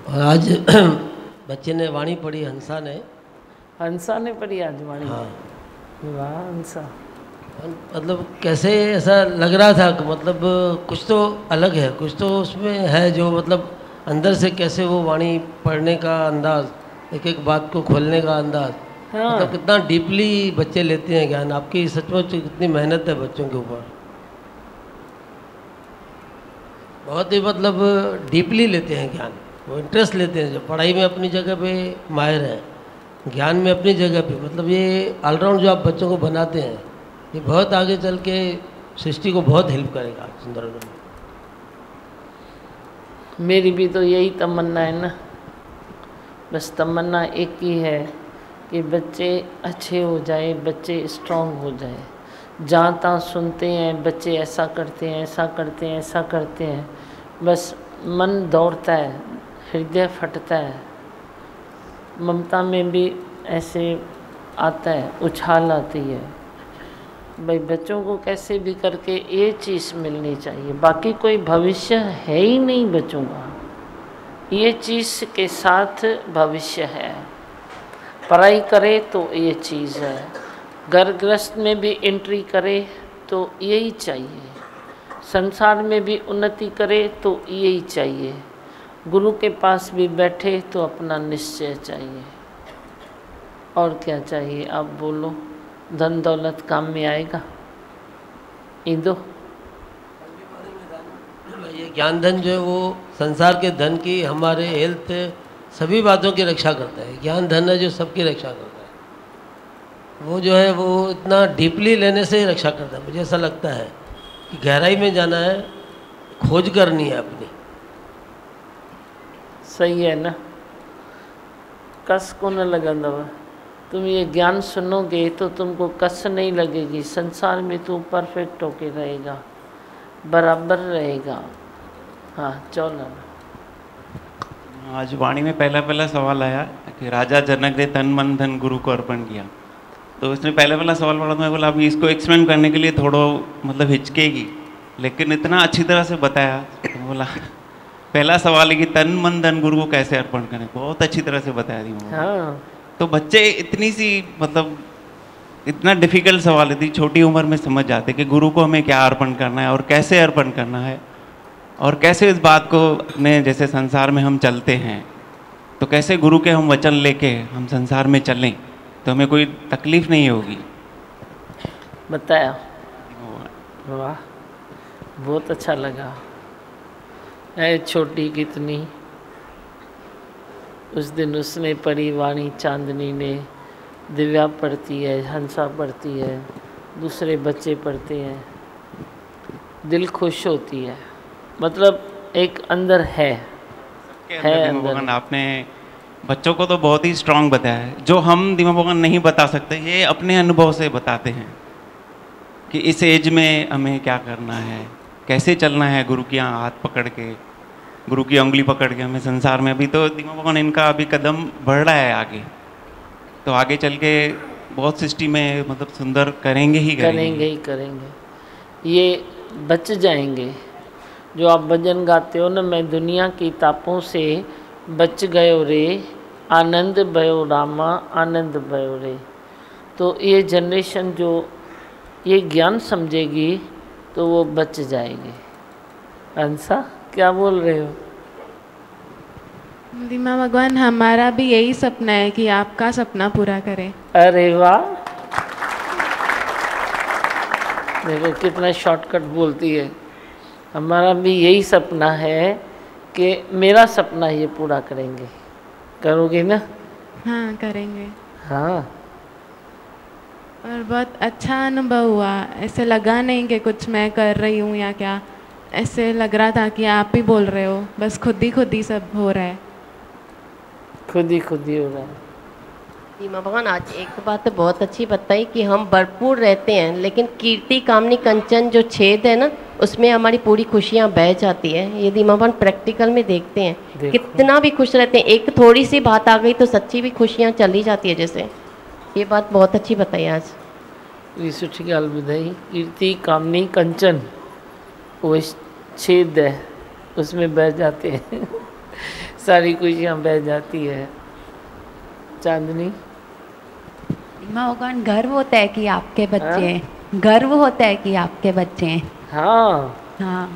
और आज बच्चे ने वाणी पढ़ी, हंसा ने पढ़ी आज वाणी। हाँ। वाह हंसा, मतलब कैसे ऐसा लग रहा था कि मतलब कुछ तो अलग है, कुछ तो उसमें है जो मतलब अंदर से कैसे वो वाणी पढ़ने का अंदाज, एक एक बात को खोलने का अंदाज, हाँ। मतलब कितना डीपली बच्चे लेते हैं ज्ञान। आपकी सचमुच कितनी मेहनत है बच्चों के ऊपर, बहुत ही मतलब डीपली लेते हैं ज्ञान, वो इंटरेस्ट लेते हैं। जो पढ़ाई में अपनी जगह पे माहिर हैं, ज्ञान में अपनी जगह पे, मतलब ये ऑलराउंड जो आप बच्चों को बनाते हैं, ये बहुत आगे चल के सृष्टि को बहुत हेल्प करेगा सुंदरगढ़ में। मेरी भी तो यही तमन्ना है ना, बस तमन्ना एक ही है कि बच्चे अच्छे हो जाए, बच्चे स्ट्रांग हो जाए। जहाँ तहाँ सुनते हैं बच्चे ऐसा करते हैं, ऐसा करते हैं, ऐसा करते हैं, बस मन दौड़ता है, हृदय फटता है। ममता में भी ऐसे आता है, उछाल आती है। भाई बच्चों को कैसे भी करके ये चीज़ मिलनी चाहिए, बाकी कोई भविष्य है ही नहीं बच्चों का। ये चीज़ के साथ भविष्य है। पढ़ाई करे तो ये चीज़ है, घर गृहस्थ में भी एंट्री करे तो यही चाहिए, संसार में भी उन्नति करे तो यही चाहिए, गुरु के पास भी बैठे तो अपना निश्चय चाहिए। और क्या चाहिए आप बोलो? धन दौलत काम में आएगा? दो ये ज्ञान धन जो है वो संसार के धन की, हमारे हेल्थ, सभी बातों की रक्षा करता है। ज्ञान धन है जो सबकी रक्षा करता है। वो जो है वो इतना डीपली लेने से ही रक्षा करता है। मुझे ऐसा लगता है कि गहराई में जाना है, खोज करनी है अपनी। सही है ना? कस को न लगंदव। तुम ये ज्ञान सुनोगे तो तुमको कस नहीं लगेगी। संसार में तू परफेक्ट होके रहेगा, बराबर रहेगा। हाँ चलो। आज वाणी में पहला सवाल आया कि राजा जनक ने तन मन धन गुरु को अर्पण किया। तो उसने पहला सवाल पढ़ा तो मैं बोला अभी इसको एक्सप्लेन करने के लिए थोड़ा मतलब हिचकेगी, लेकिन इतना अच्छी तरह से बताया तो बोला पहला सवाल है कि तन मन धन गुरु को कैसे अर्पण करें। बहुत अच्छी तरह से बताया दी। हाँ। तो बच्चे इतनी सी मतलब इतना डिफिकल्ट सवाल, इतनी छोटी उम्र में समझ जाते कि गुरु को हमें क्या अर्पण करना है और कैसे अर्पण करना है, और कैसे इस बात को अपने जैसे संसार में हम चलते हैं तो कैसे गुरु के हम वचन लेके हम संसार में चलें तो हमें कोई तकलीफ नहीं होगी। बताया। वाह बहुत अच्छा लगा। है छोटी कितनी, उस दिन उसने पढ़ी वाणी, चांदनी ने, दिव्या पढ़ती है, हंसा पढ़ती है, दूसरे बच्चे पढ़ते हैं, दिल खुश होती है। मतलब एक अंदर है अंदर। आपने बच्चों को तो बहुत ही स्ट्रांग बताया है, जो हम दिमा भगवान नहीं बता सकते, ये अपने अनुभव से बताते हैं कि इस एज में हमें क्या करना है, कैसे चलना है गुरु की हाथ पकड़ के, गुरु की उंगली पकड़ के हमें संसार में। अभी तो दिमा भगवान इनका अभी कदम बढ़ रहा है आगे, तो आगे चल के बहुत सृष्टि में मतलब सुंदर करेंगे ही करेंगे। ये बच जाएंगे। जो आप भजन गाते हो ना, मैं दुनिया की तापों से बच गयो रे, आनंद भयो रामा, आनंद भयो रे। तो ये जनरेशन जो ये ज्ञान समझेगी तो वो बच जाएगी। हंसा क्या बोल रहे हो? दिमा भगवान हमारा भी यही सपना है कि आपका सपना पूरा करें। अरे वाह, देखो कितना शॉर्टकट बोलती है। हमारा भी यही सपना है कि मेरा सपना ये पूरा करेंगे। करोगे ना? हाँ करेंगे। हाँ। और बहुत अच्छा अनुभव हुआ, ऐसे लगा नहीं कि कुछ मैं कर रही हूँ या क्या, ऐसे लग रहा था कि आप ही बोल रहे हो, बस खुद ही सब हो रहा है। खुद ही हो रहा है। दिमा भगवान आज एक बात तो बहुत अच्छी बताई कि हम भरपूर रहते हैं, लेकिन कीर्ति कामनी कंचन जो छेद है ना, उसमें हमारी पूरी खुशियाँ बह जाती है। ये दिमा भगवान प्रैक्टिकल में देखते हैं, कितना भी खुश रहते हैं, एक थोड़ी सी बात आ गई तो सच्ची भी खुशियाँ चली जाती है। जैसे ये बात बहुत अच्छी बताई आज। ये सुठी गाल बुधाई। कीर्ति कामनी कंचन वो छेद है, उसमें बह जाते हैं। सारी खुशियाँ बह जाती है। चांदनी, माँ भगवान गर्व होता है कि आपके बच्चे हैं, गर्व होता है कि आपके बच्चे हैं। हाँ हाँ,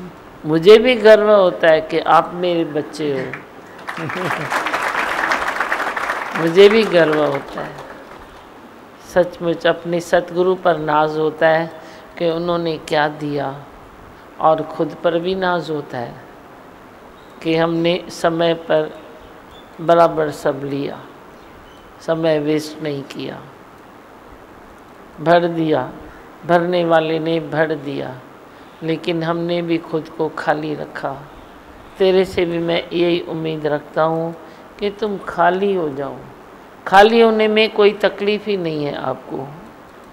मुझे भी गर्व होता है कि आप मेरे बच्चे हो। मुझे भी गर्व होता है, सचमुच अपने सतगुरु पर नाज होता है कि उन्होंने क्या दिया, और खुद पर भी नाज होता है कि हमने समय पर बराबर सब लिया, समय वेस्ट नहीं किया, भर दिया, भरने वाले ने भर दिया, लेकिन हमने भी खुद को खाली रखा। तेरे से भी मैं यही उम्मीद रखता हूँ कि तुम खाली हो जाओ। खाली होने में कोई तकलीफ़ ही नहीं है आपको,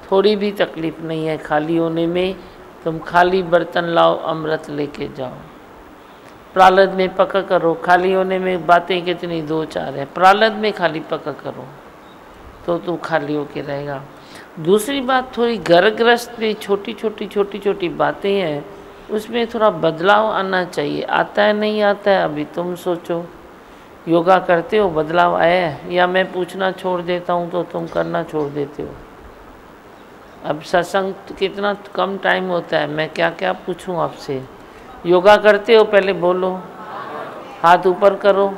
थोड़ी भी तकलीफ़ नहीं है खाली होने में। तुम खाली बर्तन लाओ, अमृत लेके जाओ। प्रारब्ध में पका करो, खाली होने में बातें कितनी दो चार है, प्रारब्ध में खाली पका करो तो तू खाली होके रहेगा। दूसरी बात, थोड़ी घरग्रस्त में छोटी छोटी बातें हैं, उसमें थोड़ा बदलाव आना चाहिए। आता है नहीं आता है अभी तुम सोचो। योगा करते हो, बदलाव आया है, या मैं पूछना छोड़ देता हूँ तो तुम करना छोड़ देते हो। अब सत्संग कितना कम टाइम होता है, मैं क्या क्या पूछूं आपसे। योगा करते हो, पहले बोलो, हाथ ऊपर करो।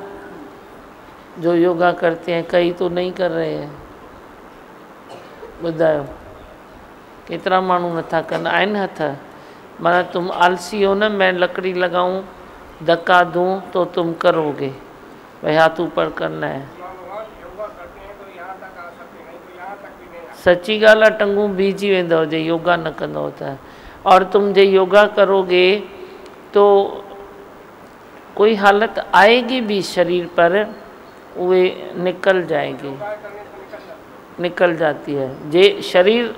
जो योगा करते हैं, कई तो नहीं कर रहे हैं। ॿुधायो केतिरा माण्हू नथा कनि, आहिनि हथ। माना तुम आलसी हो न, मैं लकड़ी लगाऊं, धक्का दूं तो तुम करोगे। भाई हाथ ऊपर करना है। सच्ची ॻाल्हि आहे, टंगू बीजी वेंदव जे योगा न कंदव त। और तुम जे योगा करोगे तो कोई हालत आएगी भी शरीर पर, वे निकल जाएगी, निकल जाती है। जे शरीर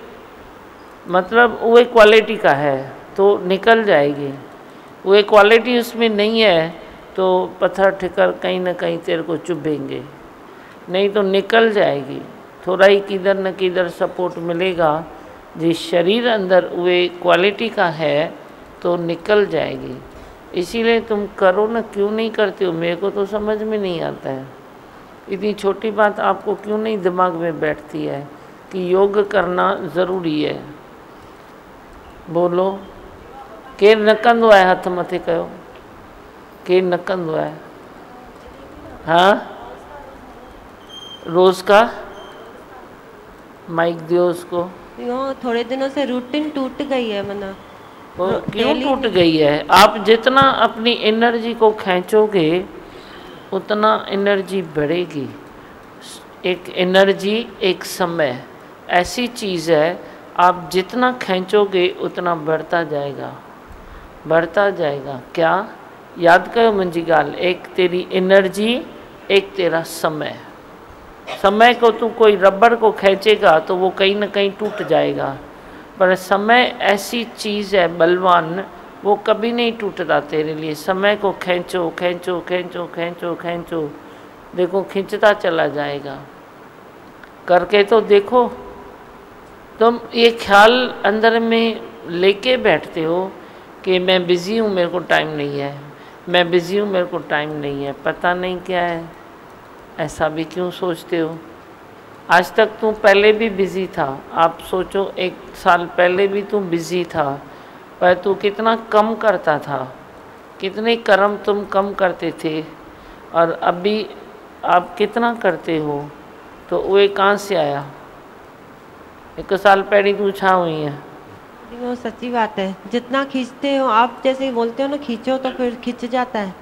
मतलब वो क्वालिटी का है तो निकल जाएगी, वो क्वालिटी उसमें नहीं है तो पत्थर ठिकर कहीं ना कहीं तेरे को चुभेंगे, नहीं तो निकल जाएगी। थोड़ा ही किधर न किधर सपोर्ट मिलेगा। जिस शरीर अंदर वे क्वालिटी का है तो निकल जाएगी। इसीलिए तुम करो ना, क्यों नहीं करते हो, मेरे को तो समझ में नहीं आता है। इतनी छोटी बात आपको क्यों नहीं दिमाग में बैठती है कि योग करना ज़रूरी है। बोलो, केर न कंदो आहे, हथ मथे कयो, केर न कंदो आहे। हाँ, रोज़ का माइक दियो उसको। थोड़े दिनों से रूटीन टूट गई है, मना क्यों टूट गई है? आप जितना अपनी एनर्जी को खींचोगे उतना एनर्जी बढ़ेगी। एक एनर्जी, एक समय ऐसी चीज़ है, आप जितना खींचोगे उतना बढ़ता जाएगा, बढ़ता जाएगा। क्या याद करो मुंहिंजी ॻाल्हि, एक तेरी एनर्जी, एक तेरा समय। समय को तू कोई रबड़ को खींचेगा तो वो कहीं ना कहीं टूट जाएगा, पर समय ऐसी चीज़ है बलवान, वो कभी नहीं टूटता तेरे लिए। समय को खींचो खींचो खींचो खींचो खींचो, देखो खींचता चला जाएगा। करके तो देखो। तुम ये ख्याल अंदर में लेके बैठते हो कि मैं बिज़ी हूँ, मेरे को टाइम नहीं है, मैं बिज़ी हूँ, मेरे को टाइम नहीं है। पता नहीं क्या है, ऐसा भी क्यों सोचते हो? आज तक तू पहले भी बिज़ी था। आप सोचो, 1 साल पहले भी तू बिज़ी था, पर तू कितना कम करता था, कितने कर्म तुम कम करते थे, और अभी आप कितना करते हो। तो वो कहाँ से आया? 1 साल पहले तू छा हुई है। वो सच्ची बात है, जितना खींचते हो आप, जैसे बोलते हो ना खींचो तो फिर खींच जाता है।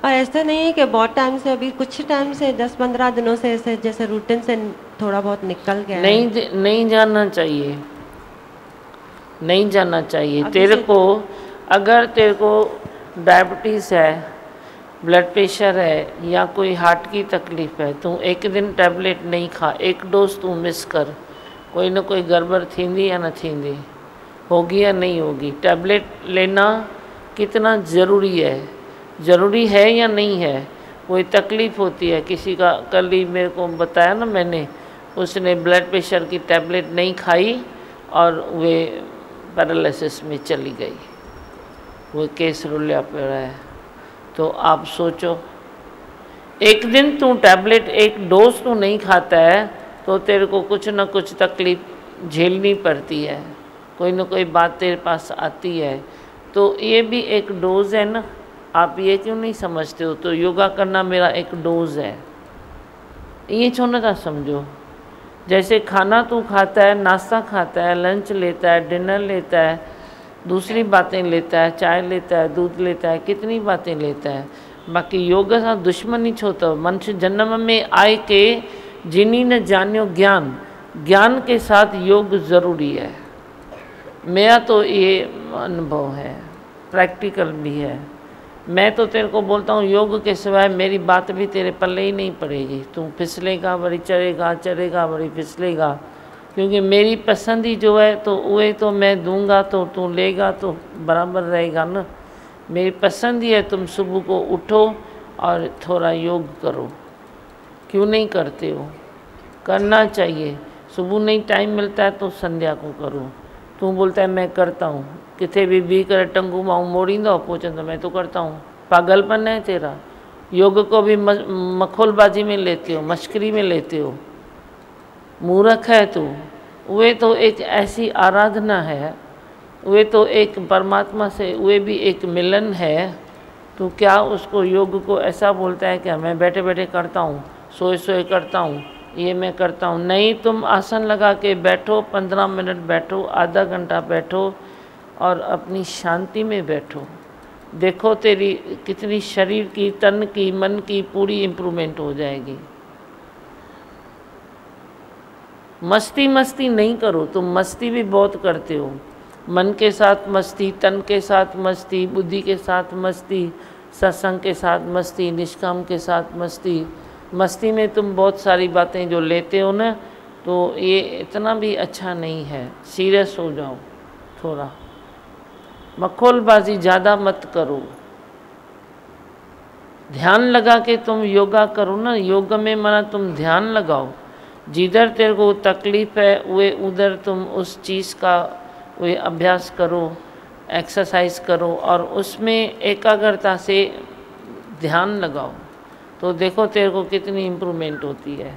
और ऐसा नहीं है कि बहुत टाइम से, अभी कुछ टाइम से 10-15 दिनों से ऐसे जैसे रूटीन से थोड़ा बहुत निकल गया है। नहीं जाना चाहिए, नहीं जाना चाहिए। तेरे को अगर तेरे को डायबिटीज़ है, ब्लड प्रेशर है, या कोई हार्ट की तकलीफ़ है, तू एक दिन टैबलेट नहीं खा, एक डोज तू मिस कर, कोई ना कोई गड़बड़ थींदी या न थींदी, होगी या नहीं होगी। टैबलेट लेना कितना ज़रूरी है, ज़रूरी है या नहीं है। कोई तकलीफ़ होती है किसी का, कल ही मेरे को बताया ना मैंने, उसने ब्लड प्रेशर की टैबलेट नहीं खाई और वे पैरालिसिस में चली गई, वो केस रुलिया पड़ा है। तो आप सोचो एक दिन तू टैबलेट एक डोज तू नहीं खाता है तो तेरे को कुछ ना कुछ तकलीफ झेलनी पड़ती है, कोई ना कोई बात तेरे पास आती है। तो ये भी एक डोज है ना, आप ये क्यों नहीं समझते हो? तो योगा करना मेरा एक डोज है, ये छोड़ना था समझो। जैसे खाना तू खाता है, नाश्ता खाता है, लंच लेता है, डिनर लेता है, दूसरी बातें लेता है, चाय लेता है, दूध लेता है, कितनी बातें लेता है। बाकी योग सां दुश्मनी छो तो मनुष्य जन्म में आए के जिनी न जानियो ज्ञान, ज्ञान के साथ योग ज़रूरी है। मेरा तो ये अनुभव है, प्रैक्टिकल भी है। मैं तो तेरे को बोलता हूँ योग के सिवाय मेरी बात भी तेरे पल्ले ही नहीं पड़ेगी। तू फिसलेगा बड़ी चढ़ेगा, चढ़ेगा बड़ी फिसलेगा, क्योंकि मेरी पसंद ही जो है तो वही तो मैं दूंगा, तो तू लेगा तो बराबर रहेगा ना। मेरी पसंद ही है तुम सुबह को उठो और थोड़ा योग करो। क्यों नहीं करते हो? करना चाहिए। सुबह नहीं टाइम मिलता है तो संध्या को करो। तू बोलता है मैं करता हूँ, किथे भी करे टंगू माऊँ मोड़ींदो पोचंदो, मैं तो करता हूँ। पागलपन है तेरा। योग को भी मखौलबाजी में लेते हो, मश्करी में लेते हो। मूर्ख है तू। वे तो एक ऐसी आराधना है, वे तो एक परमात्मा से वे भी एक मिलन है। तो क्या उसको योग को ऐसा बोलता है कि मैं बैठे बैठे करता हूँ, सोए सोए करता हूँ, ये मैं करता हूँ? नहीं, तुम आसन लगा के बैठो, 15 मिनट बैठो, आधा घंटा बैठो और अपनी शांति में बैठो। देखो तेरी कितनी शरीर की, तन की, मन की पूरी इम्प्रूवमेंट हो जाएगी। मस्ती मस्ती नहीं करो। तुम मस्ती भी बहुत करते हो, मन के साथ मस्ती, तन के साथ मस्ती, बुद्धि के साथ मस्ती, सत्संग के साथ मस्ती, निष्काम के साथ मस्ती। मस्ती में तुम बहुत सारी बातें जो लेते हो ना, तो ये इतना भी अच्छा नहीं है। सीरियस हो जाओ थोड़ा। मखौलबाजी ज़्यादा मत करो। ध्यान लगा के तुम योगा करो ना। योग में माना तुम ध्यान लगाओ। जिधर तेरे को तकलीफ़ है वे उधर तुम उस चीज़ का वे अभ्यास करो, एक्सरसाइज करो और उसमें एकाग्रता से ध्यान लगाओ। तो देखो तेरे को कितनी इम्प्रूवमेंट होती है।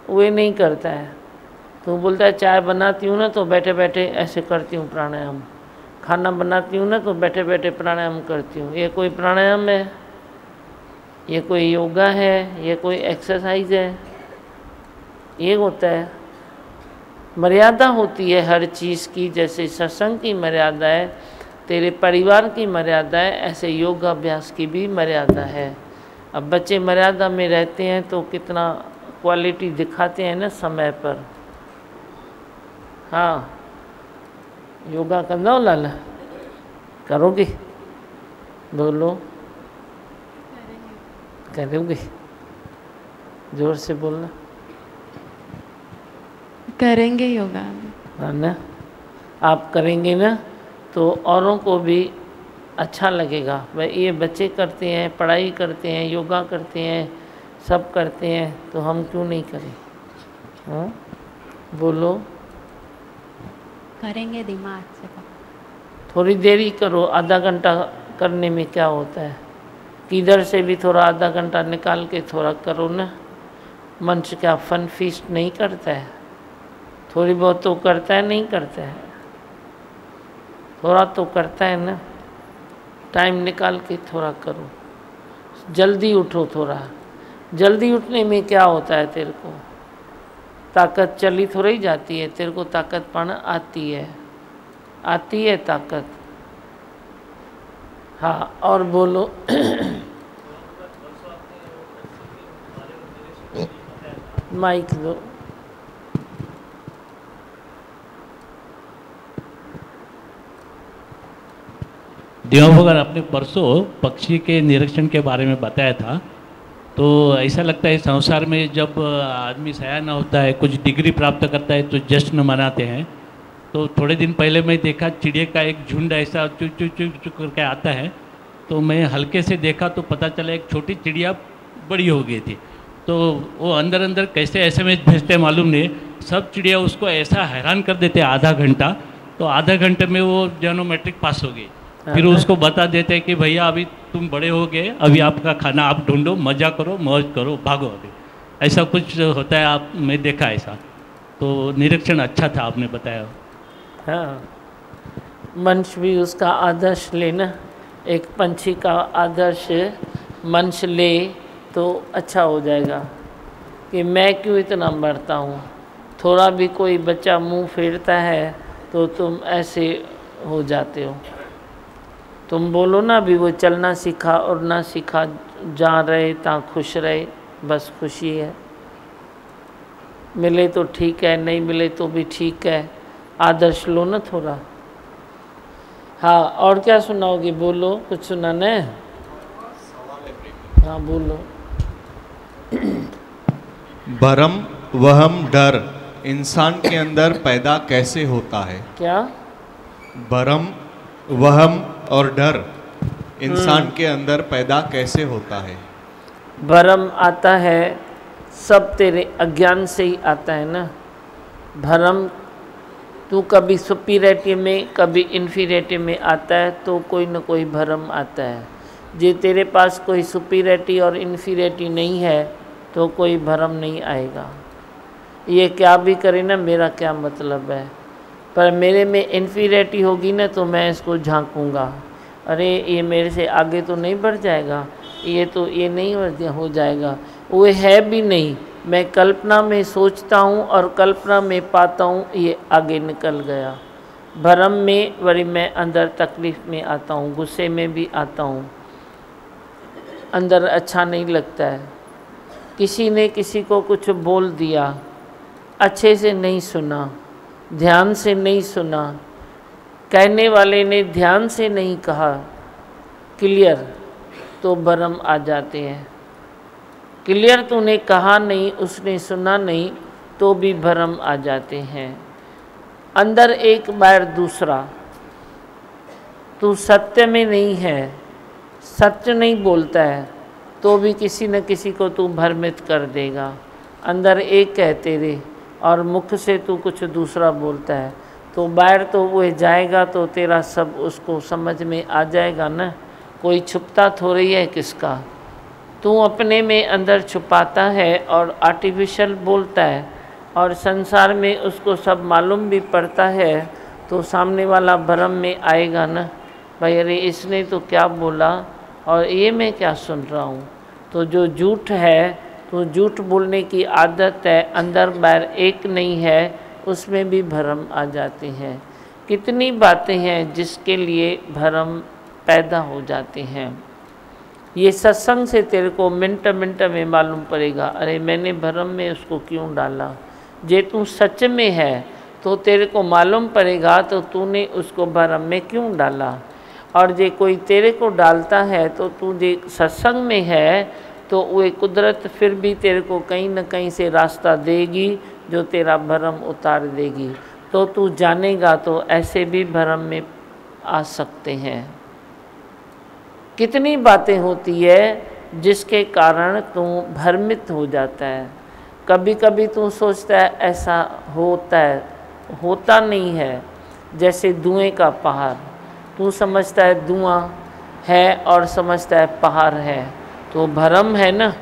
वे नहीं करता है। तो बोलता है चाय बनाती हूँ ना तो बैठे बैठे ऐसे करती हूँ प्राणायाम, खाना बनाती हूँ ना तो बैठे बैठे प्राणायाम करती हूँ। ये कोई प्राणायाम है? ये कोई योगा है? ये कोई एक्सरसाइज है? ये होता है। मर्यादा होती है हर चीज़ की। जैसे सत्संग की मर्यादा है, तेरे परिवार की मर्यादा है, ऐसे योग अभ्यास की भी मर्यादा है। अब बच्चे मर्यादा में रहते हैं तो कितना क्वालिटी दिखाते हैं ना समय पर। हाँ, योगा करना हो लाला? करोगे? बोलो। करोगे? जोर से बोलना। करेंगे योगा। हाँ ना, आप करेंगे ना तो औरों को भी अच्छा लगेगा। भाई ये बच्चे करते हैं, पढ़ाई करते हैं, योगा करते हैं, सब करते हैं, तो हम क्यों नहीं करें? हाँ बोलो। करेंगे दिमाग से। थोड़ी देर ही करो, आधा घंटा करने में क्या होता है? किधर से भी थोड़ा आधा घंटा निकाल के थोड़ा करो ना। मनुष्य क्या फन फीस्ट नहीं करता है? थोड़ी बहुत तो करता है, नहीं करता है? थोड़ा तो करता है ना। टाइम निकाल के थोड़ा करो। जल्दी उठो थोड़ा। जल्दी उठने में क्या होता है? तेरे को ताकत चली थोड़ी जाती है, तेरे को ताकत पाना आती है, आती है ताकत। हाँ और बोलो। माइक दो। देवा भगवान, आपने परसों पक्षी के निरीक्षण के बारे में बताया था। तो ऐसा लगता है संसार में जब आदमी सयाना होता है, कुछ डिग्री प्राप्त करता है तो जश्न मनाते हैं। तो थोड़े दिन पहले मैं देखा चिड़िया का एक झुंड ऐसा चुक चुक चुक चुक करके आता है। तो मैं हल्के से देखा तो पता चला एक छोटी चिड़िया बड़ी हो गई थी। तो वो अंदर अंदर कैसे SMS भेजते मालूम नहीं। सब चिड़िया उसको ऐसा हैरान कर देते आधा घंटा, तो आधा घंटे में वो जनोमेट्रिक पास हो गई। फिर उसको बता देते हैं कि भैया अभी तुम बड़े हो गए, अभी आपका खाना आप ढूंढो, मज़ा करो, मौज करो, भागो अभी। ऐसा कुछ होता है, आप मैं देखा ऐसा। तो निरीक्षण अच्छा था आपने बताया। हाँ, मनुष्य भी उसका आदर्श लेना, एक पंछी का आदर्श मनुष्य ले तो अच्छा हो जाएगा कि मैं क्यों इतना मरता हूँ। थोड़ा भी कोई बच्चा मुंह फेरता है तो तुम ऐसे हो जाते हो। तुम बोलो ना भी वो चलना सीखा और ना सीखा, जहाँ रहे तहाँ खुश रहे, बस खुशी है। मिले तो ठीक है, नहीं मिले तो भी ठीक है, आदर्श लो ना थोड़ा। हाँ, और क्या सुनाओगे? बोलो, कुछ सुनाना है? हाँ बोलो। भरम वहम डर इंसान के अंदर पैदा कैसे होता है? क्या? भरम वहम और डर इंसान के अंदर पैदा कैसे होता है? भरम आता है, सब तेरे अज्ञान से ही आता है ना। भरम, तू कभी सुपीरियरिटी में कभी इन्फीरियरिटी में आता है तो कोई न कोई भरम आता है। जे तेरे पास कोई सुपीरियरिटी और इन्फीरियरिटी नहीं है तो कोई भरम नहीं आएगा। ये क्या भी करे ना, मेरा क्या मतलब है, पर मेरे में इन्फीरियरिटी होगी ना तो मैं इसको झांकूंगा, अरे ये मेरे से आगे तो नहीं बढ़ जाएगा, ये तो ये नहीं हो जाएगा, वो है भी नहीं। मैं कल्पना में सोचता हूँ और कल्पना में पाता हूँ, ये आगे निकल गया। भरम में वरी मैं अंदर तकलीफ़ में आता हूँ, गुस्से में भी आता हूँ, अंदर अच्छा नहीं लगता है। किसी ने किसी को कुछ बोल दिया, अच्छे से नहीं सुना, ध्यान से नहीं सुना, कहने वाले ने ध्यान से नहीं कहा क्लियर, तो भरम आ जाते हैं। क्लियर तूने कहा नहीं, उसने सुना नहीं, तो भी भरम आ जाते हैं। अंदर एक बार दूसरा, तू सत्य में नहीं है, सत्य नहीं बोलता है, तो भी किसी न किसी को तू भ्रमित कर देगा। अंदर एक है तेरे और मुख से तू कुछ दूसरा बोलता है, तो बाहर तो वो जाएगा तो तेरा सब उसको समझ में आ जाएगा ना। कोई छुपता थोड़ी है किसका, तू अपने में अंदर छुपाता है और आर्टिफिशियल बोलता है, और संसार में उसको सब मालूम भी पड़ता है, तो सामने वाला भ्रम में आएगा ना, भाई अरे इसने तो क्या बोला और ये मैं क्या सुन रहा हूँ। तो जो झूठ है, तो झूठ बोलने की आदत है, अंदर बाहर एक नहीं है, उसमें भी भ्रम आ जाते हैं। कितनी बातें हैं जिसके लिए भ्रम पैदा हो जाते हैं। ये सत्संग से तेरे को मिनट मिनट में मालूम पड़ेगा, अरे मैंने भ्रम में उसको क्यों डाला। जे तू सच में है तो तेरे को मालूम पड़ेगा तो तूने उसको भ्रम में क्यों डाला। और जे कोई तेरे को डालता है तो तू जे सत्संग में है तो वह कुदरत फिर भी तेरे को कहीं न कहीं से रास्ता देगी जो तेरा भ्रम उतार देगी। तो तू जानेगा तो ऐसे भी भ्रम में आ सकते हैं। कितनी बातें होती है जिसके कारण तू भ्रमित हो जाता है। कभी कभी तू सोचता है ऐसा होता है, होता नहीं है। जैसे धुएं का पहाड़, तू समझता है धुआं है और समझता है पहाड़ है, तो भ्रम है ना।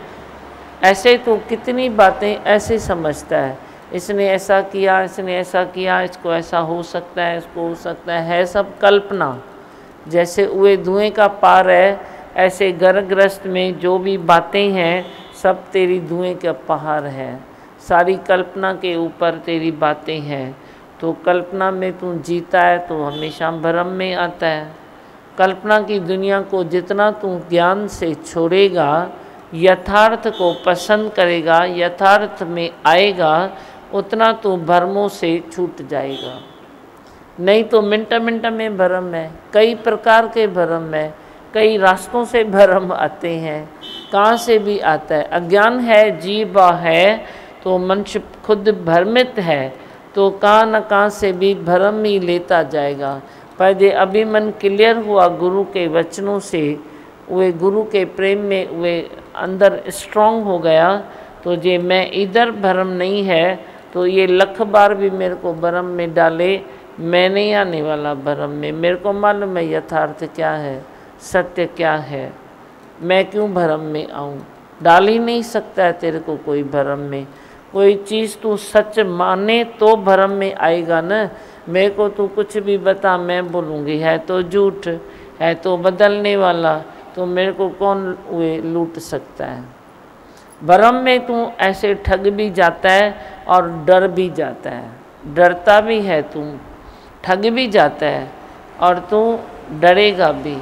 ऐसे तो कितनी बातें ऐसे समझता है, इसने ऐसा किया, इसने ऐसा किया, इसको ऐसा हो सकता है, इसको हो सकता है सब कल्पना। जैसे हुए धुएं का पार है, ऐसे गर्भग्रस्त में जो भी बातें हैं सब तेरी धुएं का पहाड़ है। सारी कल्पना के ऊपर तेरी बातें हैं। तो कल्पना में तू जीता है तो हमेशा भ्रम में आता है। कल्पना की दुनिया को जितना तू ज्ञान से छोड़ेगा, यथार्थ को पसंद करेगा, यथार्थ में आएगा, उतना तू भ्रमों से छूट जाएगा। नहीं तो मिनट मिनट में भ्रम है, कई प्रकार के भ्रम है, कई रास्तों से भ्रम आते हैं, कहाँ से भी आता है। अज्ञान है, जीवा है, तो मनुष्य खुद भ्रमित है, तो कहाँ न कहाँ से भी भ्रम ही लेता जाएगा। पर जे अभी मन क्लियर हुआ गुरु के वचनों से, वे गुरु के प्रेम में वे अंदर स्ट्रांग हो गया, तो जे मैं इधर भ्रम नहीं है तो ये लख बार भी मेरे को भ्रम में डाले, मैं नहीं आने वाला भ्रम में, मेरे को मालूम है यथार्थ क्या है, सत्य क्या है, मैं क्यों भ्रम में आऊँ। डाल ही नहीं सकता है तेरे को कोई भ्रम में। कोई चीज़ तू सच माने तो भ्रम में आएगा ना। मेरे को तू कुछ भी बता, मैं बोलूँगी है तो झूठ, है तो बदलने वाला, तो मेरे को कौन हुए लूट सकता है। भ्रम में तू ऐसे ठग भी जाता है और डर भी जाता है, डरता भी है तू, ठग भी जाता है और तू डरेगा भी।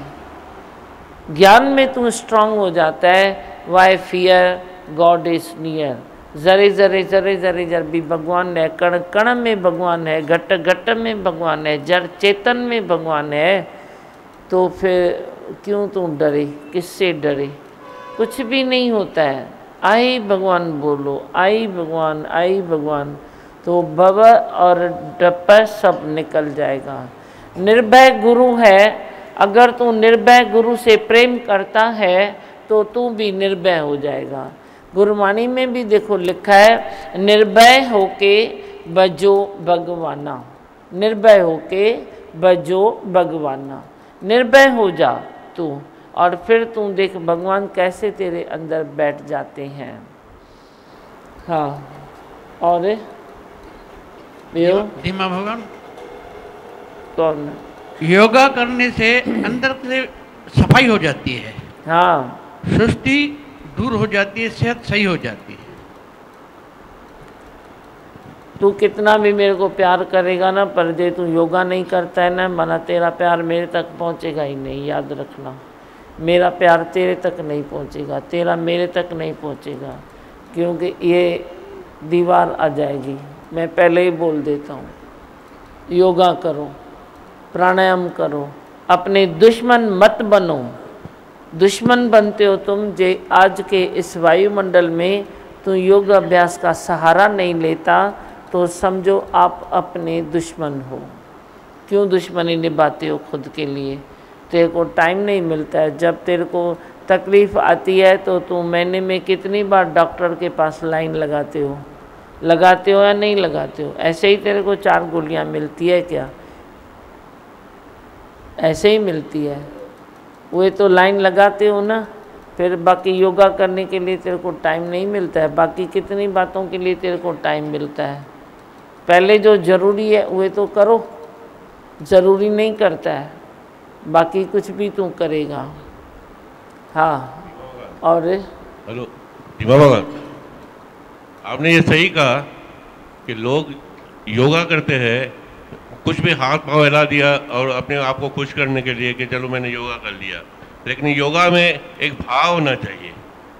ज्ञान में तू स्ट्रांग हो जाता है। Why fear God is near, जरे जरे जरे जरे जर भी भगवान है, कण कण में भगवान है, घट घट में भगवान है, जड़ चेतन में भगवान है, तो फिर क्यों तू डरे, किससे डरे। कुछ भी नहीं होता है। आई भगवान बोलो, आई भगवान, आई भगवान, तो भव और डप सब निकल जाएगा। निर्भय गुरु है, अगर तू निर्भय गुरु से प्रेम करता है तो तू भी निर्भय हो जाएगा। गुरबाणी में भी देखो लिखा है, निर्भय होके बजो भगवाना, निर्भय होके बजो भगवाना। निर्भय हो जा तू, और फिर तू देख भगवान कैसे तेरे अंदर बैठ जाते हैं। हाँ, और धीमा भगवान कौन? योगा करने से अंदर से सफाई हो जाती है, हाँ, सुस्ती दूर हो जाती है, सेहत सही हो जाती है। तू कितना भी मेरे को प्यार करेगा ना, पर जे तू योगा नहीं करता है ना, माना तेरा प्यार मेरे तक पहुंचेगा ही नहीं। याद रखना, मेरा प्यार तेरे तक नहीं पहुंचेगा, तेरा मेरे तक नहीं पहुंचेगा, क्योंकि ये दीवार आ जाएगी। मैं पहले ही बोल देता हूँ, योगा करो, प्राणायाम करो, अपने दुश्मन मत बनो। दुश्मन बनते हो तुम जे आज के इस वायुमंडल में तुम योग अभ्यास का सहारा नहीं लेता, तो समझो आप अपने दुश्मन हो। क्यों दुश्मनी निभाते हो खुद के लिए? तेरे को टाइम नहीं मिलता है। जब तेरे को तकलीफ़ आती है तो तुम महीने में कितनी बार डॉक्टर के पास लाइन लगाते हो? लगाते हो या नहीं लगाते हो? ऐसे ही तेरे को 4 गोलियां मिलती है क्या? ऐसे ही मिलती है। वो तो लाइन लगाते हो ना, फिर बाकी योगा करने के लिए तेरे को टाइम नहीं मिलता है। बाकी कितनी बातों के लिए तेरे को टाइम मिलता है? पहले जो ज़रूरी है वो तो करो, ज़रूरी नहीं करता है, बाकी कुछ भी तू करेगा। हाँ, और हेलो दीमा भगवान, आपने ये सही कहा कि लोग योगा करते हैं, कुछ भी हाथ पांव हिला दिया और अपने आप को खुश करने के लिए कि चलो मैंने योगा कर लिया, लेकिन योगा में एक भाव होना चाहिए।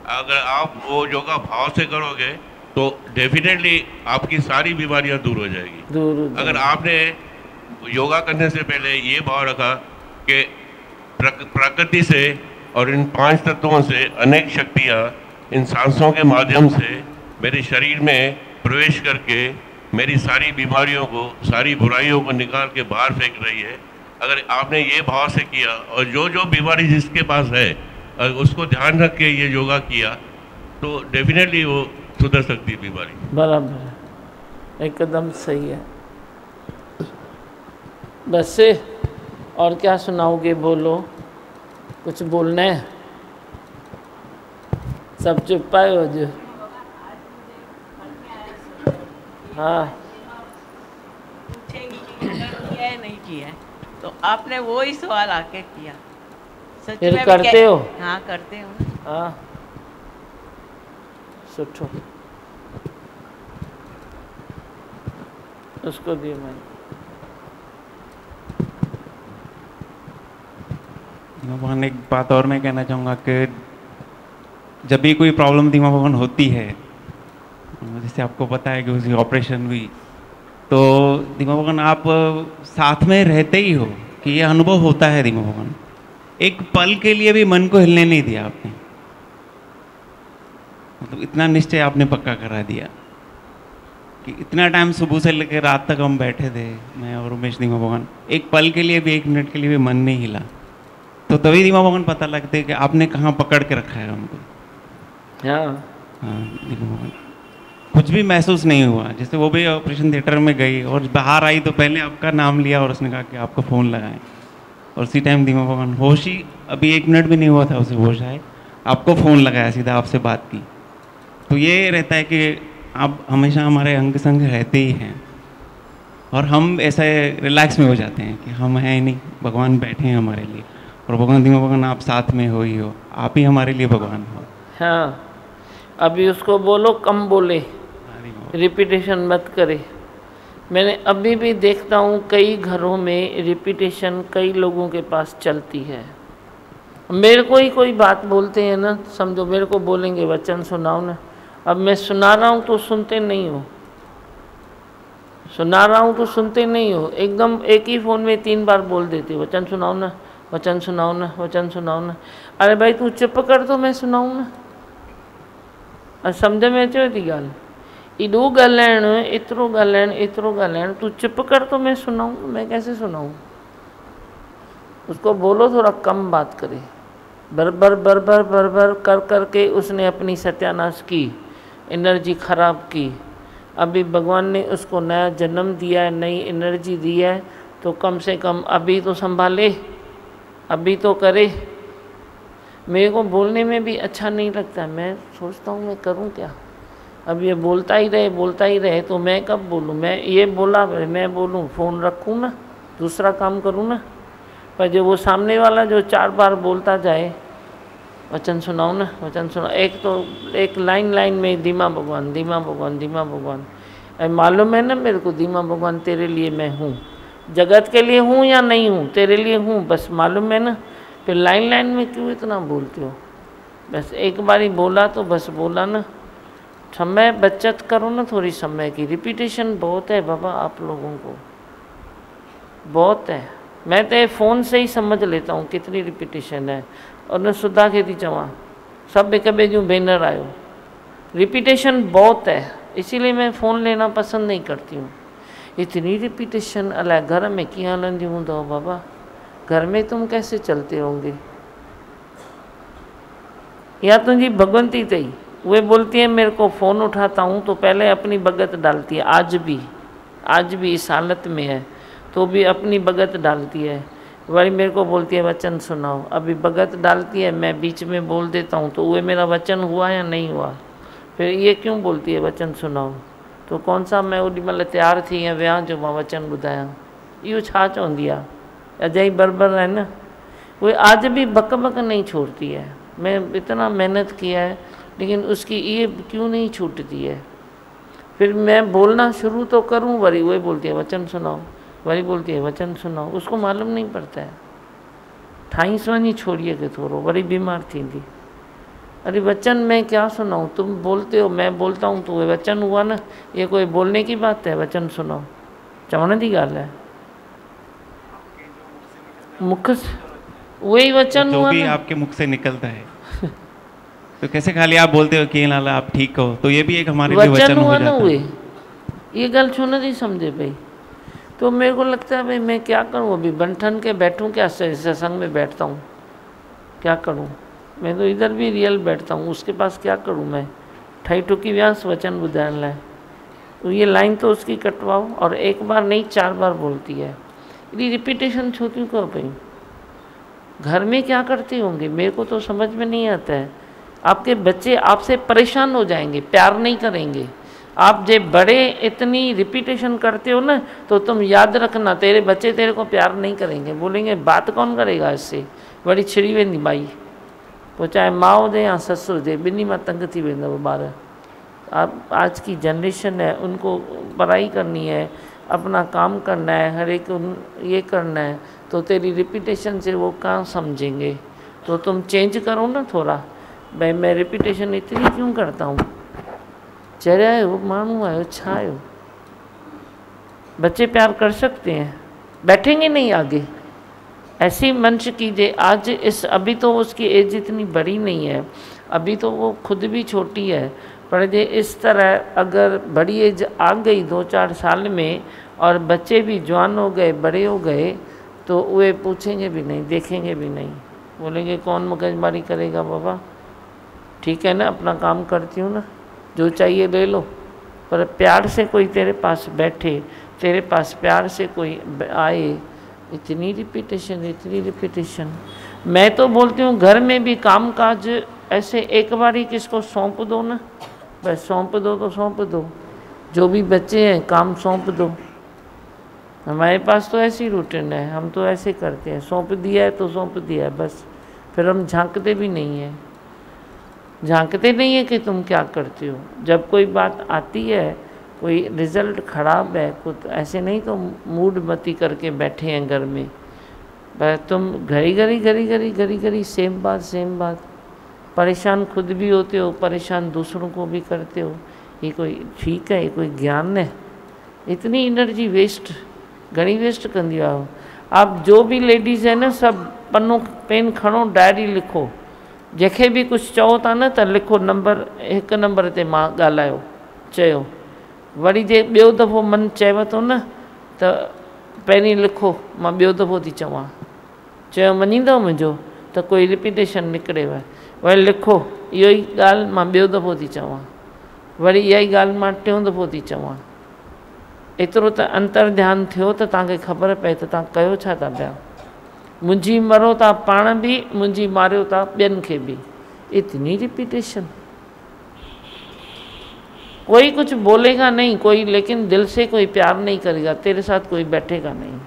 अगर आप वो योगा भाव से करोगे तो डेफिनेटली आपकी सारी बीमारियां दूर हो जाएगी। अगर आपने योगा करने से पहले ये भाव रखा कि प्रकृति से और इन 5 तत्वों से अनेक शक्तियाँ इन सांसों के माध्यम से मेरे शरीर में प्रवेश करके मेरी सारी बीमारियों को, सारी बुराइयों को निकाल के बाहर फेंक रही है, अगर आपने ये भाव से किया और जो जो बीमारी जिसके पास है उसको ध्यान रख के ये योगा किया तो डेफिनेटली वो सुधर सकती है बीमारी। बराबर, एकदम सही है। बस और क्या सुनाओगे? बोलो, कुछ बोलना है? सब चुप पाए हो जो? हाँ, किया है नहीं किया है, तो आपने वो ही सवाल आके किया। सच फिर में करते हो? हाँ, करते हो। हाँ, सुठो, उसको दिए मैं। भगवान, एक बात और मैं कहना चाहूँगा कि जब भी कोई प्रॉब्लम दिमाग भगवान होती है, जैसे आपको पता है कि उसकी ऑपरेशन हुई, तो दिमाग भगवान आप साथ में रहते ही हो कि ये अनुभव होता है। दिमाग भगवान एक पल के लिए भी मन को हिलने नहीं दिया आपने, मतलब इतना निश्चय आपने पक्का करा दिया कि इतना टाइम सुबह से लेकर रात तक हम बैठे थे, मैं और उमेश दिमाग भगवान, एक पल के लिए भी, 1 मिनट के लिए भी मन नहीं हिला। तो तभी दिमाग भगवान पता लगते कि आपने कहाँ पकड़ के रखा है हमको। हाँ, हाँ दिमाग भगवान, कुछ भी महसूस नहीं हुआ। जैसे वो भी ऑपरेशन थिएटर में गई और बाहर आई तो पहले आपका नाम लिया और उसने कहा कि आपको फ़ोन लगाएं, और उसी टाइम धीमा भगवान होश ही, अभी 1 मिनट भी नहीं हुआ था उसे होश आए, आपको फ़ोन लगाया, सीधा आपसे बात की। तो ये रहता है कि आप हमेशा हमारे अंग संग रहते ही हैं और हम ऐसे रिलैक्स में हो जाते हैं कि हम हैं नहीं, भगवान बैठे हैं हमारे लिए, और भगवान धीमा भगवान आप साथ में हो ही हो, आप ही हमारे लिए भगवान हो। हाँ, अभी उसको बोलो कम बोले, रिपीटेशन मत करे। मैंने अभी भी देखता हूँ कई घरों में रिपीटेशन कई लोगों के पास चलती है। मेरे को ही कोई बात बोलते हैं ना, समझो मेरे को बोलेंगे वचन सुनाओ ना, अब मैं सुना रहा हूँ तो सुनते नहीं हो, सुना रहा हूँ तो सुनते नहीं हो, एकदम एक ही फ़ोन में 3 बार बोल देते वचन सुनाओ ना, वचन सुनाओ ना, वचन सुनाओ ना। अरे भाई तू चुप कर तो मैं सुनाऊँ ना। सम्झ में अचे थी ॻाल्हि? एॾो ॻाल्हाइण, एतिरो ॻाल्हाइण, एतिरो ॻाल्हाइण, तू चुप कर तो मैं सुनाऊँ, मैं कैसे सुनाऊँ? उसको बोलो थोड़ा कम बात करे। बरबर बरबर बरबर कर कर के उसने अपनी सत्यानाश की, एनर्जी ख़राब की। अभी भगवान ने उसको नया जन्म दिया है, नई एनर्जी दी है, तो कम से कम अभी तो संभाले, अभी तो करे। मेरे को बोलने में भी अच्छा नहीं लगता, मैं सोचता हूँ मैं करूँ क्या। अब ये बोलता ही रहे तो मैं कब बोलूँ? मैं ये बोला मैं बोलूँ, फ़ोन रखूँ ना, दूसरा काम करूँ ना। पर जो वो सामने वाला जो 4 बार बोलता जाए वचन सुनाओ ना, वचन सुनाओ, एक लाइन में धीमा भगवान, धीमा भगवान, धीमा भगवान। मालूम है ना मेरे को धीमा भगवान तेरे लिए मैं हूँ, जगत के लिए हूँ या नहीं हूँ, तेरे लिए हूँ, बस मालूम है ना। फिर लाइन में क्यों इतना बोलते हो? बस एक बार ही बोला तो बस बोला ना। समय बचत करो ना, थोड़ी समय की। रिपीटेशन बहुत है बाबा, आप लोगों को बहुत है। मैं तो फ़ोन से ही समझ लेता हूँ कितनी रिपीटेशन है। और न सुधा खे थी चवां, सब एक ॿिए जूं भेनर आयो, रिपीटेशन बहुत है, इसीलिए मैं फ़ोन लेना पसंद नहीं करती हूँ। इतनी रिपीटेशन अलाए घर में कीअं हलंदी हूंदव बाबा, घर में तुम कैसे चलते होंगे? या तुझी भगवंती तई, वे बोलती है मेरे को फ़ोन उठाता हूँ तो पहले अपनी भगत डालती है, आज भी इस हालत में है तो भी अपनी भगत डालती है। वही मेरे को बोलती है वचन सुनाओ, अभी भगत डालती है, मैं बीच में बोल देता हूँ तो वो मेरा वचन हुआ या नहीं हुआ। फिर ये क्यों बोलती है वचन सुनाओ, तो कौन सा मैं ओॾी महिल तैयार थी या विया जो मां वचन ॿुधायां? इहो छा चवंदी आहे? अजय बरबर है ना, वो आज भी बक नहीं छोड़ती है। मैं इतना मेहनत किया है लेकिन उसकी ये क्यों नहीं छूटती है? फिर मैं बोलना शुरू तो करूं, वरी वही बोलती है वचन सुनाओ, वरी बोलती है वचन सुनाओ। उसको मालूम नहीं पड़ता है, ठाईस वञी छोड़िए के थोड़ो, वरी बीमार थींदी। अरे वचन मैं क्या सुनाऊं? तुम बोलते हो, मैं बोलता हूँ तो ये वचन हुआ ना। ये कोई बोलने की बात है? वचन सुनाओ चवण की ॻाल्हि है। मुख से वही वचन जो हुआ भी ना, आपके मुख से निकलता है तो कैसे खाली आप बोलते हो कि लाला आप ठीक हो, तो ये भी एक हमारे लिए वचन हुआ हो ना। जाता हुए है। ये गल छो नहीं समझे भाई। तो मेरे को लगता है भाई मैं क्या करूँ, अभी बंठन के बैठूँ क्या, सत्संग में बैठता हूँ क्या करूँ? मैं तो इधर भी रियल बैठता हूँ, उसके पास क्या करूँ मैं? ठई ठुकी व्यास वचन ॿुधाइण लाइ, तो ये लाइन तो उसकी कटवाओ। और एक बार नहीं 4 बार बोलती है, इतनी रिपीटेशन छो क्यों करो भाई? घर में क्या करते होंगे मेरे को तो समझ में नहीं आता है। आपके बच्चे आपसे परेशान हो जाएंगे, प्यार नहीं करेंगे। आप जे बड़े इतनी रिपीटेशन करते हो ना, तो तुम याद रखना तेरे बच्चे तेरे को प्यार नहीं करेंगे, बोलेंगे बात कौन करेगा इससे, बड़ी छिड़ी वेंदी माई। तो चाहे माँ हुजे या ससुर हुजे, ॿिन्ही मां तंग थी वेंदव ॿार। आप आज की जनरेशन है, उनको पढ़ाई करनी है, अपना काम करना है, हर एक ये करना है, तो तेरी रिपीटेशन से वो कहाँ समझेंगे? तो तुम चेंज करो ना थोड़ा। भाई मैं रिपीटेशन इतनी क्यों करता हूँ? चढ़िया आयो, माण्हू आयो, छा आयो? बच्चे प्यार कर सकते हैं, बैठेंगे नहीं आगे। ऐसी मंच कीजिए आज इस, अभी तो उसकी एज इतनी बड़ी नहीं है, अभी तो वो खुद भी छोटी है, पर जे इस तरह अगर बड़ी एज आ गई 2-4 साल में और बच्चे भी जवान हो गए, बड़े हो गए, तो वे पूछेंगे भी नहीं, देखेंगे भी नहीं, बोलेंगे कौन मगजमारी करेगा बाबा, ठीक है ना, अपना काम करती हूँ ना, जो चाहिए ले लो, पर प्यार से कोई तेरे पास बैठे, तेरे पास प्यार से कोई आए, इतनी रिपीटेशन। मैं तो बोलती हूँ घर में भी काम काज ऐसे एक बार ही किसको सौंप दो ना, बस सौंप दो तो सौंप दो, जो भी बच्चे हैं काम सौंप दो। हमारे पास तो ऐसी रूटीन है, हम तो ऐसे करते हैं, सौंप दिया है तो सौंप दिया है बस। फिर हम झांकते भी नहीं हैं, झांकते नहीं है कि तुम क्या करते हो। जब कोई बात आती है, कोई रिजल्ट खराब है, कुछ ऐसे नहीं तो मूड मती करके बैठे हैं घर में, बस तुम घड़ी सेम बात, परेशान खुद भी होते हो, परेशान दूसरों को भी करते हो। ये कोई ठीक है? ये कोई ज्ञान है? इतनी एनर्जी वेस्ट घणी वेस्ट कंदी आहियो। आप जो भी लेडीज़ है ना, सब पन्नो पेन खणो, डायरी लिखो, जंहिंखे बि कुझु चओ था न त लिखो, नंबर 1 नंबर ते मां ॻाल्हायो चयो। वरी जे ॿियो दफ़ो मन चएव थो न त पहिरीं लिखो मां ॿियो दफ़ो थी चवां, चयो मञींदव मुंहिंजो, त कोई रिपीटेशन निकिरेव। वरी लिखो इहो ई ॻाल्हि मां ॿियो दफ़ो थी चवां, वरी इहा ई ॻाल्हि मां टियों दफ़ो थी चवां। एतिरो त अंतर ध्यानु थियो त तव्हांखे ख़बर पए त तव्हां कयो छा था पिया। मुंहिंजी मरो था पाण बि, मुंहिंजी मारियो था ॿियनि खे बि। इतनी रिपीटेशन। कोई कुछ बोलेगा नहीं, कोई लेकिन दिल से कोई प्यार नहीं करेगा, तेरे साथ कोई बैठेगा नहीं।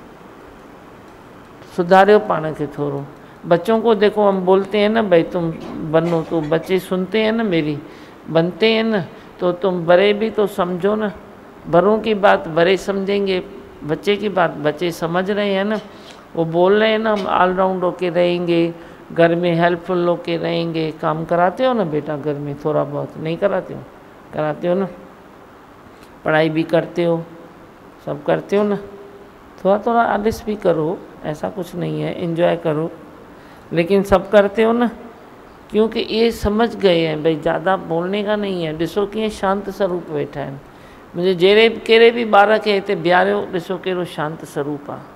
सुधारो पाण के थोड़ो। बच्चों को देखो, हम बोलते हैं ना भाई तुम बनो, तो बच्चे सुनते हैं ना मेरी, बनते हैं ना, तो तुम बड़े भी तो समझो ना। बड़ों की बात बड़े समझेंगे, बच्चे की बात बच्चे समझ रहे हैं ना। वो बोल रहे हैं ना हम ऑलराउंड होके रहेंगे, घर में हेल्पफुल होके रहेंगे। काम कराते हो ना बेटा घर में थोड़ा बहुत? नहीं कराते हो? कराते हो ना। पढ़ाई भी करते हो, सब करते हो ना। थोड़ा थोड़ा आलस भी करो, ऐसा कुछ नहीं है, एंजॉय करो, लेकिन सब करते हो ना। क्योंकि ये समझ गए हैं भाई ज़्यादा बोलने का नहीं है। ॾिसो कीअं शांत स्वरूप वेठा आहिनि। मुझे जहिड़े कहिड़े भी ॿार खे हिते बीहारियो, ॾिसो कहिड़ो शांत स्वरूप आहे।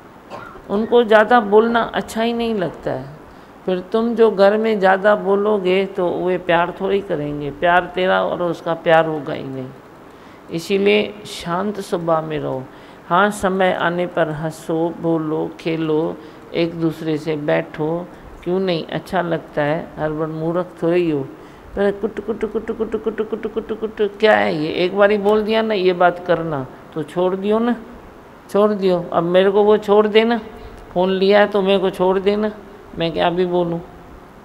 उनको ज़्यादा बोलना अच्छा ही नहीं लगता है। फिर तुम जो घर में ज़्यादा बोलोगे तो वे प्यार थोड़ी करेंगे, प्यार तेरा और उसका प्यार होगा ही नहीं। इसीलिए शांत स्वभाव में रहो। हाँ, समय आने पर हंसो, बोलो, खेलो, एक दूसरे से बैठो, क्यों नहीं, अच्छा लगता है। हर बार मूर्ख थोड़े ही हो, पर कुट कुट कुट कुट कुट कुट कुट कुट क्या है ये? एक बार ही बोल दिया ना ये बात करना, तो छोड़ दियो ना, छोड़ दियो। अब मेरे को वो छोड़ देना, फ़ोन लिया है तो मेरे को छोड़ देना, मैं क्या भी बोलूं?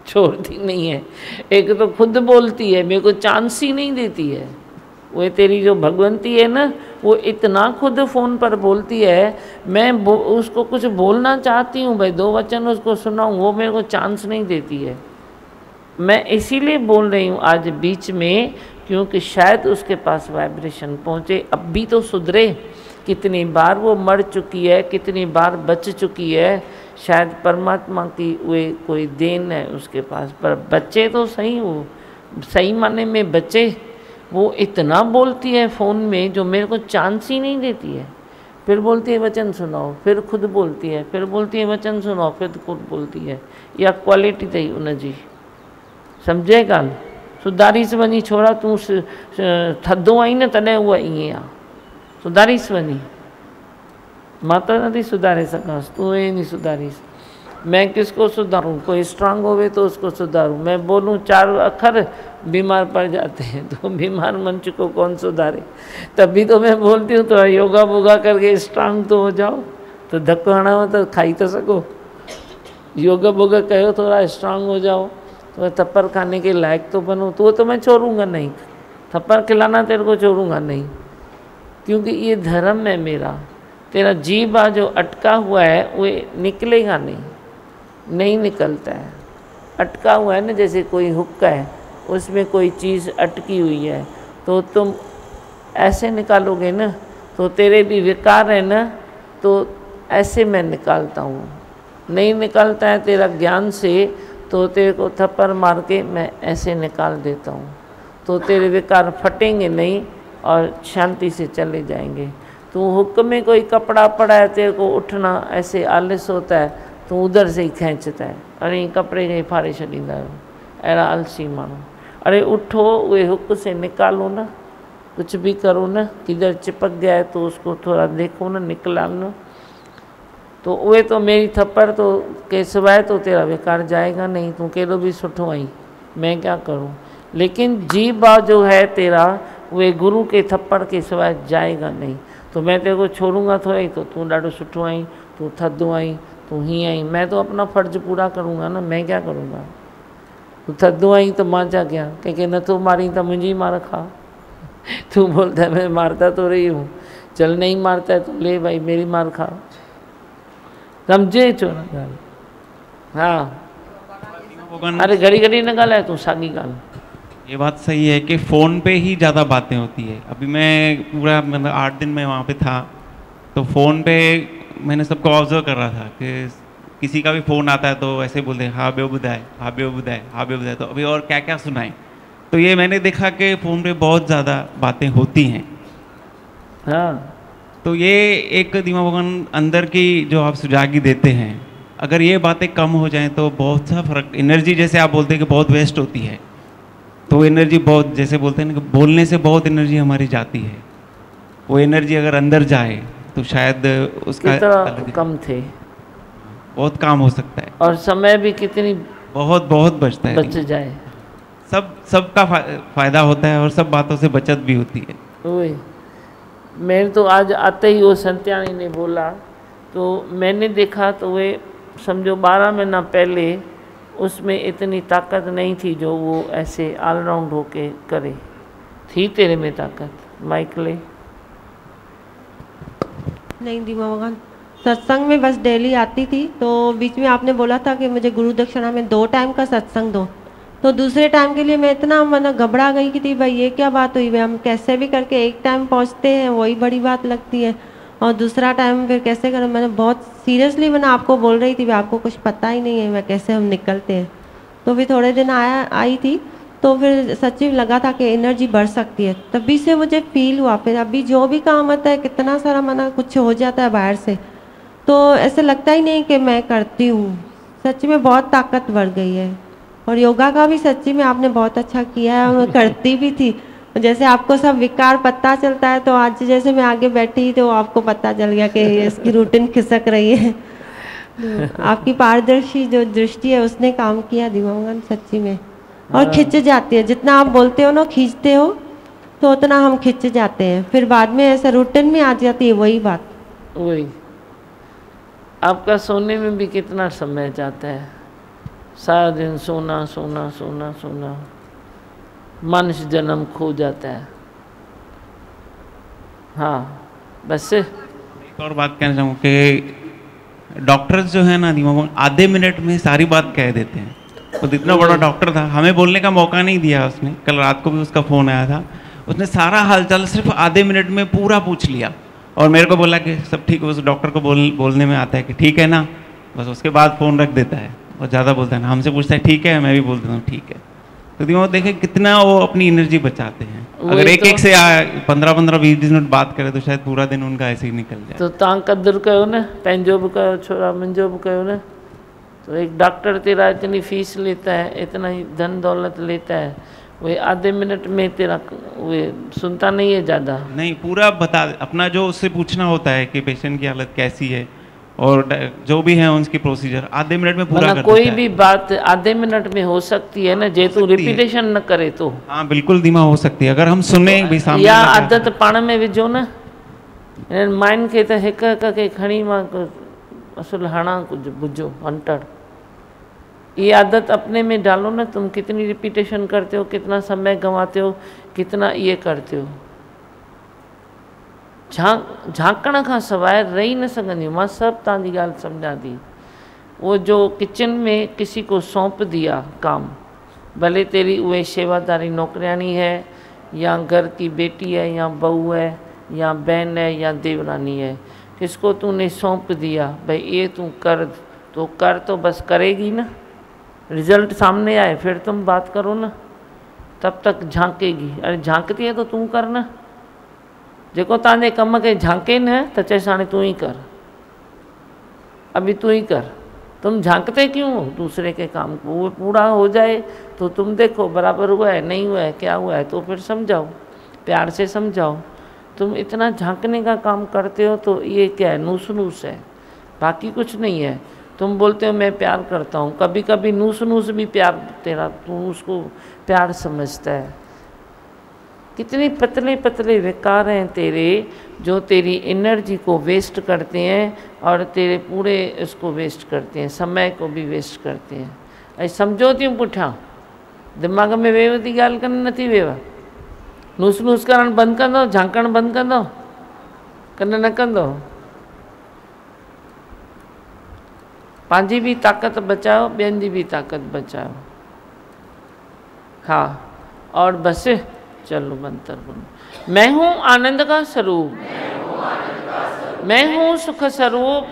छोड़ती नहीं है। एक तो खुद बोलती है, मेरे को चांस ही नहीं देती है। वो तेरी जो भगवंती है ना, वो इतना खुद फ़ोन पर बोलती है। मैं उसको कुछ बोलना चाहती हूँ भाई, 2 वचन उसको सुनाऊँ, वो मेरे को चांस नहीं देती है। मैं इसीलिए बोल रही हूँ आज बीच में, क्योंकि शायद उसके पास वाइब्रेशन पहुँचे। अब भी तो सुधरे। कितनी बार वो मर चुकी है, कितनी बार बच चुकी है। शायद परमात्मा की वे कोई देन है उसके पास। पर बच्चे तो सही, वो सही माने में बच्चे, वो इतना बोलती है फ़ोन में जो मेरे को चांस ही नहीं देती है। फिर बोलती है वचन सुनाओ, फिर खुद बोलती है, फिर बोलती है वचन सुनाओ, फिर खुद बोलती है। या क्वालिटी अथई उनजी, सम्झे ॻाल्हि? सुधारीसि वञी, छोरा तूं थधो आई न तॾहिं उहा ईअं आहे। सुधारीसि वञी, मां त नथी सुधारे सघांसि, तूं ही नहीं सुधारीसि। मैं किसको सुधारूं? कोई स्ट्रांग होवे तो उसको सुधारूं। मैं बोलूं 4 अक्षर, बीमार पड़ जाते हैं, तो बीमार मंच को कौन सुधारे? तभी तो मैं बोलती हूँ तो योगा वोगा करके स्ट्रांग तो हो जाओ। तो धक्को हणाओ तो खाई तो सको। योगा वोगा करो, थोड़ा स्ट्रांग हो जाओ, तो थप्पड़ खाने के लायक तो बनो। तो मैं छोड़ूंगा नहीं, थप्पड़ खिलाना तेरे को छोड़ूंगा नहीं, क्योंकि ये धर्म है मेरा। तेरा जीभ जो अटका हुआ है वो निकलेगा नहीं, नहीं निकलता है। अटका हुआ है ना, जैसे कोई हुक्का है, उसमें कोई चीज़ अटकी हुई है, तो तुम ऐसे निकालोगे ना, तो तेरे भी विकार है ना, तो ऐसे मैं निकालता हूँ। नहीं निकलता है तेरा ज्ञान से, तो तेरे को थप्पड़ मार के मैं ऐसे निकाल देता हूँ, तो तेरे विकार फटेंगे नहीं और शांति से चले जाएंगे। तो हुक्म में कोई कपड़ा पड़ा है, तेरे को उठना ऐसे आलस होता है, तो उधर से ही खींचता है, अरे कपड़े के फाड़े छॾींदा आहियो, अहिड़ा आलसी माण्हू। अरे उठो, उहे हुक से निकालो ना, कुछ भी करो ना, किधर चिपक गया है तो उसको थोड़ा देखो ना, निकलानो। तो उहे तो मेरी थप्पड़ तो के सिवाय तो तेरा बेकार जाएगा नहीं, तू केॾो भी सुठो आई, मैं क्या करूं। लेकिन जी बा जो है तेरा, वे गुरु के थप्पड़ के सिवाय जाएगा नहीं। तो मैं तेरे को छोड़ूंगा थोड़ा ही, तो तू ॾाढो सुठो आई, तू थधो आई, तू हीअं आई, मैं तो अपना फ़र्ज़ पूरा करूँगा ना, मैं क्या करूँगा। तू थधो आई तो मां क्या कयां, कंहिंखे नथो मारी तो मुंहिंजी मार खा। तू बोलता है मैं मारता तो रही हूँ, चल नहीं मारता है तो ले भाई मेरी मार खा, समझे छो न ॻाल्हि। हाँ अरे घड़ी घड़ी न ॻाल्हाए तूं साॻी ॻाल्हि। ये बात सही है कि फ़ोन पे ही ज़्यादा बातें होती है। अभी मैं पूरा मतलब 8 दिन में वहाँ पे था, तो फ़ोन पे मैंने सबको ऑब्जर्व कर रहा था कि किसी का भी फ़ोन आता है तो ऐसे बोलते हैं हाँ ॿियो ॿुधाए, हाँ ॿियो ॿुधाए, हाँ ॿियो ॿुधाए, तो अभी और क्या क्या सुनाएं। तो ये मैंने देखा कि फ़ोन पे बहुत ज़्यादा बातें होती हैं। हाँ तो ये एक दीमा भगवान अंदर की जो आप सुजागी देते हैं, अगर ये बातें कम हो जाएं तो बहुत सा फ़र्क, एनर्जी जैसे आप बोलते हैं कि बहुत वेस्ट होती है, तो एनर्जी बहुत, जैसे बोलते हैं ना कि बोलने से बहुत एनर्जी हमारी जाती है, वो एनर्जी अगर अंदर जाए तो शायद उसका कम थे, बहुत काम हो सकता है और समय भी कितनी बहुत बचता है, बच जाए। सबका फ़ायदा होता है और सब बातों से बचत भी होती है। वही मैंने तो आज आते ही वो संत्यानी ने बोला, तो मैंने देखा तो वे समझो 12 महीना पहले उसमें इतनी ताकत नहीं थी जो वो ऐसे ऑलराउंड होके करे। थी तेरे में ताकत माइक ले? नहीं दीमा भगवान, सत्संग में बस डेली आती थी, तो बीच में आपने बोला था कि मुझे गुरु दक्षिणा में 2 टाइम का सत्संग दो, तो दूसरे टाइम के लिए मैं इतना घबरा गई कि थी भाई ये क्या बात हुई, हम कैसे भी करके एक टाइम पहुंचते हैं वही बड़ी बात लगती है, और दूसरा टाइम फिर कैसे करें। मैंने बहुत सीरियसली मैंने आपको बोल रही थी, आपको कुछ पता ही नहीं है मैं कैसे हम निकलते हैं। तो फिर थोड़े दिन आई थी तो फिर सच्ची लगा था कि एनर्जी बढ़ सकती है, तभी से मुझे फील हुआ। फिर अभी जो भी काम होता है कितना सारा कुछ हो जाता है बाहर से, तो ऐसे लगता ही नहीं कि मैं करती हूँ। सच्ची में बहुत ताकत बढ़ गई है, और योगा का भी सच्ची में आपने बहुत अच्छा किया है, और मैं करती भी थी। जैसे आपको सब विकार पता चलता है, तो आज जैसे मैं आगे बैठी तो आपको पता चल गया कि इसकी रूटीन खिसक रही है। आपकी पारदर्शी जो दृष्टि है उसने काम किया दीवांगन सच्ची में, और खिंच जाती है। जितना आप बोलते हो ना खींचते हो, तो उतना हम खिंच जाते हैं, फिर बाद में ऐसा रूटीन में आ जाती है वही बात। वही आपका सोने में भी कितना समय जाता है, सारा दिन सोना सोना सोना सोना, मनुष्य जन्म खो जाता है। हाँ बस एक और बात कहना चाहूँ कि डॉक्टर्स जो है ना आधे मिनट में सारी बात कह देते हैं। तो इतना बड़ा डॉक्टर था, हमें बोलने का मौका नहीं दिया उसने। कल रात को भी उसका फ़ोन आया था, उसने सारा हालचाल सिर्फ आधे मिनट में पूरा पूछ लिया, और मेरे को बोला कि सब ठीक है। उस डॉक्टर को बोलने में आता है कि ठीक है ना, बस उसके बाद फ़ोन रख देता है और ज़्यादा बोलता है ना। हमसे पूछता है ठीक है, मैं भी बोल देता हूँ ठीक है। तो वो देखें कितना वो अपनी एनर्जी बचाते हैं। अगर एक एक से 15-15 20 मिनट बात करे तो शायद पूरा दिन उनका ऐसे ही निकल जाए। तो तव्हां क़दुरु कयो न, पंहिंजो बि कयो छोरा, मुंहिंजो बि कयो न। तो एक डॉक्टर तेरा इतनी फीस लेता है, इतना ही धन दौलत लेता है, वे आधे मिनट में तेरा वे सुनता नहीं है ज़्यादा। नहीं, पूरा बता, अपना जो उससे पूछना होता है कि पेशेंट की हालत कैसी है और जो भी है उनकी प्रोसीजर आधे मिनट में पूरा कर देता है। कोई भी बात आधे मिनट में हो सकती है ना, जे तू रिपीटेशन न करे तो। हाँ बिल्कुल धीमा हो सकती है, अगर हम सुने भी सामने। या आदत पाण में विझो न, माइन के त हिक हिक के खणी मां असुल हणा कुछ बुझो हंटर। ये आदत अपने में डालो ना, तुम कितनी रिपीटेशन करते हो, कितना समय गंवाते हो, कितना ये करते हो। झांकण खां सवाइ रही न सघंदी। मां सब तव्हांजी ॻाल्हि सम्झां थी। वो जो किचन में किसी को सौंप दिया काम, भले तेरी उहे सेवादारी नौकरानी है या घर की बेटी है या बहू है या बहन है या देवरानी है, किसको तूने सौंप दिया भाई ये तू कर, तो कर, तो बस करेगी ना। रिजल्ट सामने आए फिर तुम बात करो ना, तब तक झांकेगी। अरे झांकती है तो तू कर ना, जेको तव्हांजे कम के झांके न तो चएसि हाणे तू ही कर, अभी तू ही कर। तुम झांकते क्यों हो दूसरे के काम को? वो पूरा हो जाए तो तुम देखो बराबर हुआ है नहीं हुआ है क्या हुआ है, तो फिर समझाओ। प्यार से समझाओ। तुम इतना झांकने का काम करते हो तो ये क्या है, नूस नूस है, बाकी कुछ नहीं है। तुम बोलते हो मैं प्यार करता हूँ, कभी कभी नूस नूस भी प्यार तेरा, तू उसको प्यार समझता है। कितने पतले पतले विकार हैं तेरे, जो तेरी एनर्जी को वेस्ट करते हैं और तेरे पूरे इसको वेस्ट करते हैं, समय को भी वेस्ट करते हैं। ऐं समझो थियूं पुठियां, दिमाग़ में वेव थी ॻाल्हि कनि नथी वेव। नूस नूस करणु बंदि कंदो, झांकणु बंदि कंदो, कन न कंदो। पंहिंजी भी ताक़त बचाओ, ॿियनि जी भी ताक़त बचाओ। हाँ, और बस चलो मंत्र बोलो। मैं हूँ आनंद का स्वरूप, मैं हूँ सुख स्वरूप,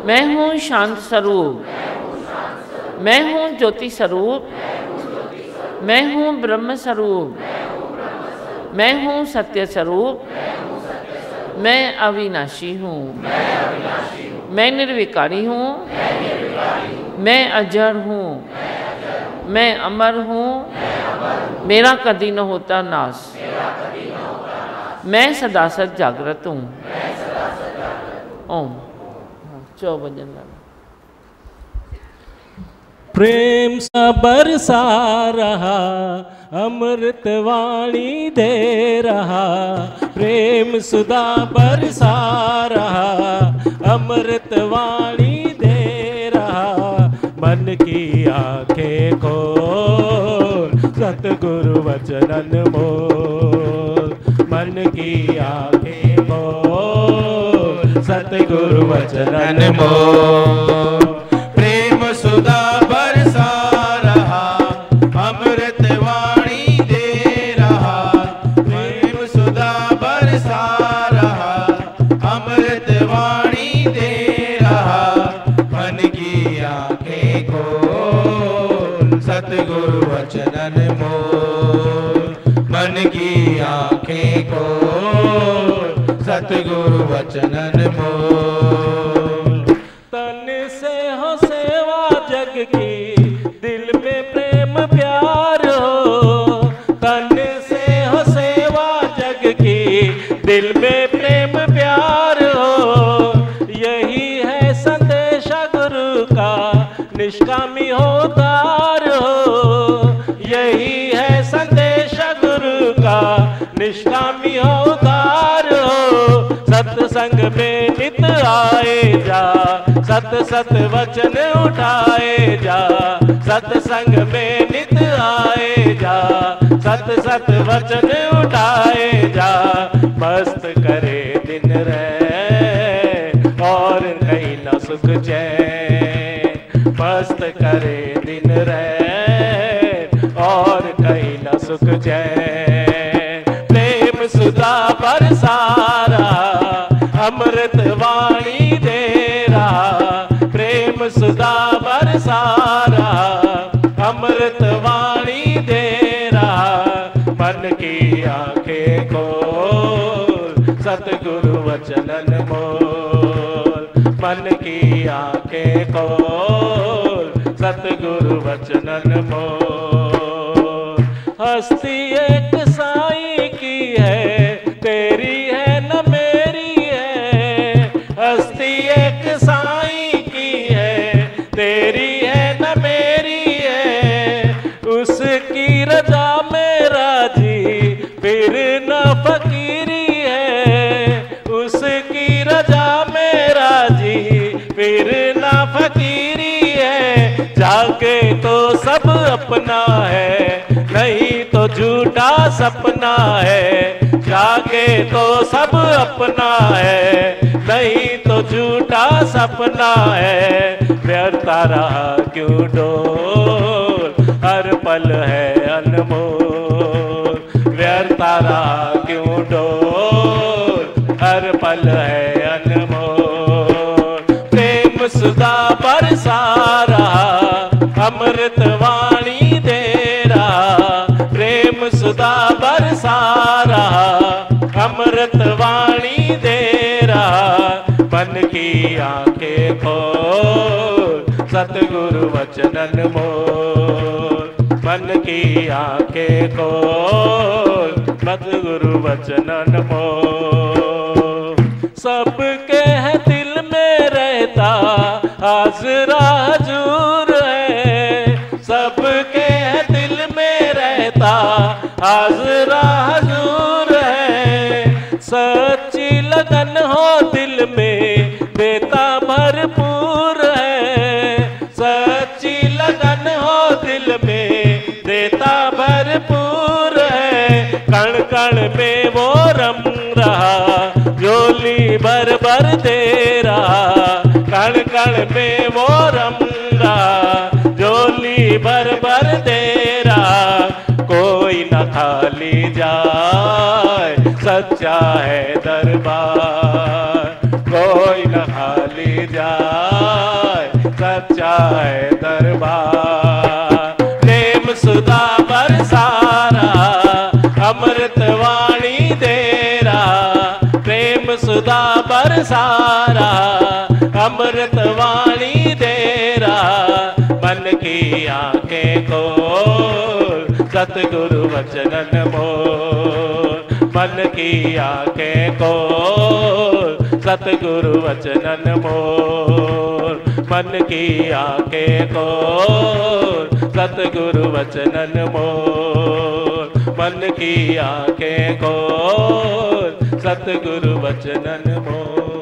मैं हूँ शांत स्वरूप, मैं हूँ ज्योति स्वरूप, मैं हूँ ब्रह्म स्वरूप, मैं हूँ सत्य स्वरूप, मैं अविनाशी हूँ, मैं निर्विकारी हूँ, मैं अजर हूँ, मैं अमर हूँ, मेरा कभी न होता नाश, मैं सदा सद जागृत हूँ। ओम। चौ भजन लगा। प्रेम सा बरसा रहा, अमृत वाणी दे रहा, प्रेम सुधा बरसा रहा, अमृत वाणी दे रहा। मन की आंखें खोल, सतगुरु वचनन मोल, मन की आंखें खोल, सतगुरु वचनन मोल। प्रेम सुधा बरसा रहा, अमृत वाणी दे रहा, प्रेम सुधा बरसा रहा, अमृत वाणी दे रहा। मन की आंखें खोल, सतगुरु वचनन मोल, मन की आंखें खोल, सतगुरु वचनन मोल। तन से हो सेवा जग की, दिल में प्रेम प्यार हो, तन से हो सेवा जग की, दिल में प्रेम प्यार हो। यही है संदेश गुरु का, निष्कामी होतार हो, यही है संदेश गुरु का, निष्कामी होतार हो। सत्संग में नित आए जा, सत सत वचन उठाए जा, सत्संग में नित आए जा, सत सत वचन उठाए जा। मस्त करे दिन रहे और कहीं न सुख चैन, मस्त करे दिन रहे और कहीं न सुख चैन। प्रेम सुधा बरसा रहा, अमृत वाणी दे रहा, प्रेम सुधा बरसा रहा, अमृत वाणी दे रहा। मन की आंखें खोल, सतगुरु वचनन मोल, मन की आंखें खोल, सतगुरु वचनन मोल। हस्ती एक साईं की है, तेरी है न मेरी है, हस्ती एक साईं की है, तेरी है न मेरी है। उसकी रजा में राजी, फिर न फकीरी है, उसकी रजा में राजी, फिर न फकीरी है। जागे तो सब अपना है, नहीं तो झूठा सपना है, जागे तो सब अपना है, नहीं तो झूठा सपना है। व्यर्था रहा क्यों डोल, हर पल है अनमोल, व्यर्था रहा क्यों डोल, हर पल है अनमोल। प्रेम सुधा बरसा रहा, अमृत वाणी दे रहा, प्रेम सुधा बरसा रहा, अमृत वाणी दे रहा। मन की आंखें खोल, सतगुरु वचनन मोल, मन की आंखें खोल, सतगुरु वचनन मोर। सबके है दिल में रहता हाजरा हजूर है, सबके है दिल में रहता हाजरा हजूर है। सच्ची लगन हो दिल में देता भरपूर है, सच्ची लगन हो दिल में देता भरपूर है। कण कण में वो रम रहा झोली भर भर दे रहा, कण कण में वो रम रहा झोली भर भर दे रहा। कोई न खाली जाए सच्चा है दरबार, कोई न खाली जाए सच्चा है दरबार। प्रेम सुधा बरसा रहा अमृत वाणी दे रहा, प्रेम सुधा बरसा रहा अमृत वाणी दे रहा। मन की आंखें खोल सतगुरु वचनन मोर, मन की आंखें खोल सतगुरु वचनन मोर, मन की आंखें खोल सतगुरु वचनन मोर, मन की आंखें खोल सतगुरु वचनन मोर।